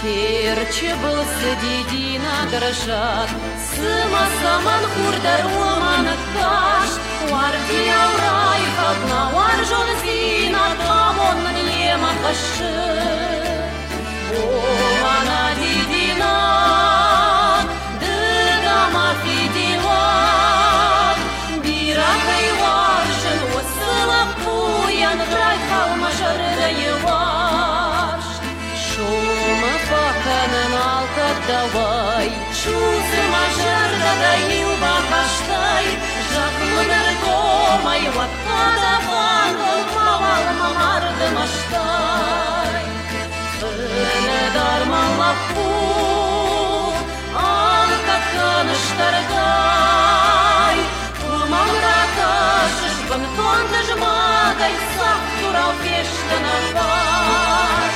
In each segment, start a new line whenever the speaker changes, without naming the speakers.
Перче был седидина дрожат, сыма саман хурдар оман каш, варди аурай хадна варжон зина тамон нема кашы. Омана дидина, дыдама фидила, биракай варшын осыла пуян рай халма жарда еваш. Шума паканын алкат давай, шузыма жарда да илба каштай, жакмыныр комай ваттада вангыл мавал мамарды маштай. Öne darmanla bu alkat kanıştargay, Kumamra taşış bın tonda jmagay, sak tural peştena var.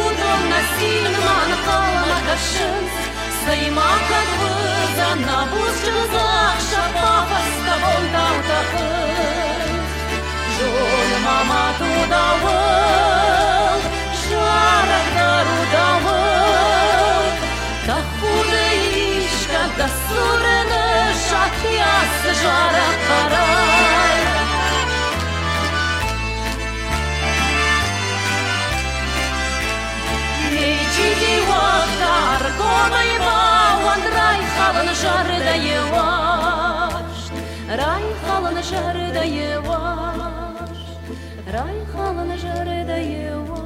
Утром насильно нахалма кашынс, Sayma kakvıza nabuzcılızak şapapa skavon tavtahız. Жон мама тудавыл, жарак дарудавыл, Тахуды ишка да сурыны шатясы жарак карай. Комай бауан рай халын жарда еваш, Рай халын жарда еваш, Рай халын жарда еваш.